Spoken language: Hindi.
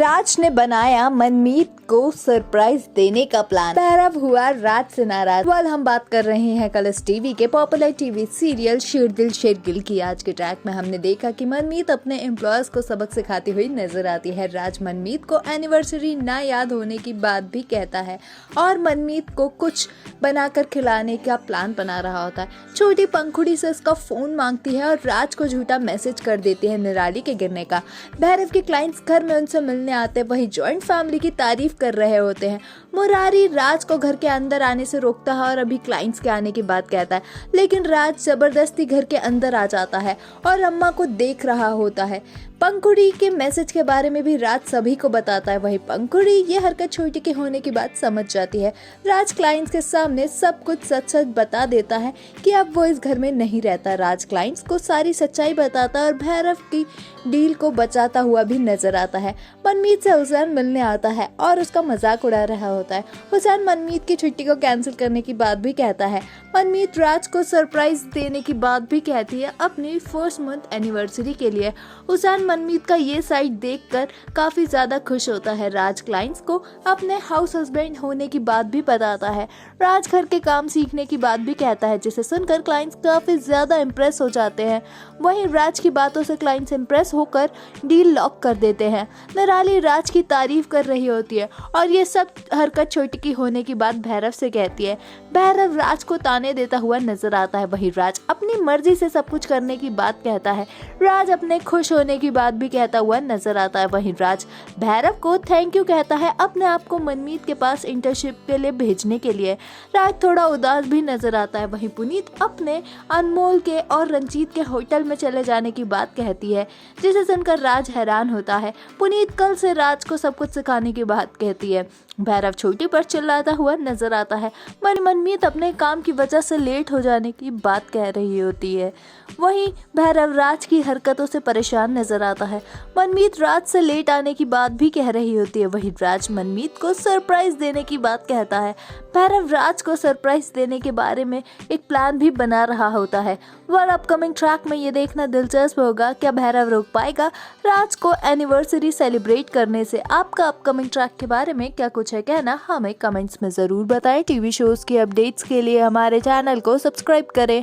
राज ने बनाया मनमीत को सरप्राइज देने का प्लान। भैरव हुआ राज से नाराज। हम बात कर रहे हैं कलर्स टीवी के पॉपुलर टीवी सीरियल शेर दिल शेर गिल की। आज के ट्रैक में हमने देखा कि मनमीत अपने एम्प्लॉयज को सबक सिखाती हुई नजर आती है। राज मनमीत को एनिवर्सरी ना याद होने की बात भी कहता है और मनमीत को कुछ बनाकर खिलाने का प्लान बना रहा होता है। छोटी पंखुड़ी से उसका फोन मांगती है और राज को झूठा मैसेज कर देती है निराली के गिरने का। भैरव के क्लाइंट्स घर में उनसे मिलने आते, वही जॉइंट फैमिली की तारीफ कर रहे होते हैं। मुरारी राज को घर के अंदर आने से रोकता है और अभी क्लाइंट्स के आने की बात कहता है, लेकिन राज जबरदस्ती घर के अंदर आ जाता है और अम्मा को देख रहा होता है। पंखुड़ी के मैसेज के बारे में भी राज सभी को बताता है। वही पंखुड़ी ये हरकत छोटी के होने की बात समझ जाती है। राज क्लाइंट्स के सामने सब कुछ सच सच बता देता है कि अब वो इस घर में नहीं रहता। राज क्लाइंट्स को सारी सच्चाई बताता है और भैरव की डील को बचाता हुआ भी नजर आता है। मनमीत से हुसैन मिलने आता है और उसका मजाक उड़ा रहा होता है। हुसैन मनमीत की छुट्टी को कैंसिल करने की बात भी कहता है। मनमीत राज को सरप्राइज देने की बात भी कहती है अपनी फर्स्ट मंथ एनिवर्सरी के लिए। हुसैन मनमीत का ये साइड देखकर काफी ज्यादा खुश होता है। राज क्लाइंट्स को अपने हाउस हस्बैंड होने की बात भी बताता है। राज घर के काम सीखने की बात भी कहता है, जिसे सुनकर क्लाइंट्स काफी ज्यादा इम्प्रेस हो जाते हैं। वहीं राज की बातों से क्लाइंट्स इम्प्रेस होकर डील लॉक कर देते हैं। निराली राज की तारीफ कर रही होती है और ये सब हरकत छोटी की होने की बात भैरव से कहती है। भैरव राज को ताने देता हुआ नजर आता है। वहीं राज अपनी मर्जी से सब कुछ करने की बात कहता है। राज अपने खुश होने की बात भी कहता हुआ नजर आता है। वहीं राज भैरव को थैंक यू कहता है अपने आप को मनमीत के पास इंटर्नशिप के लिए भेजने के लिए। राज थोड़ा उदास भी नजर आता है। वहीं पुनीत अपने अनमोल के और रंजीत के होटल में चले जाने की बात कहती है, जिसे सुनकर राज हैरान होता है। पुनीत कल से राज को सब कुछ सिखाने की बात कहती है। भैरव छोटी पर चिल्लाता हुआ नजर आता है। मनमीत अपने काम की वजह से लेट हो जाने की बात कह रही होती है। वहीं भैरव राज की हरकतों से परेशान नजर आता है। मनमीत राज से लेट आने की बात भी कह रही होती है। वहीं राज मनमीत को सरप्राइज देने की बात कहता है। भैरव राज को सरप्राइज देने के बारे में एक प्लान भी बना रहा होता है। अपकमिंग ट्रैक में ये देखना दिलचस्प होगा, क्या भैरव रोक पाएगा राज को एनिवर्सरी सेलिब्रेट करने से। आपका अपकमिंग ट्रैक के बारे में क्या कुछ है कहना, हमें कमेंट्स में जरूर बताएं। टीवी शोज की अपडेट्स के लिए हमारे चैनल को सब्सक्राइब करें।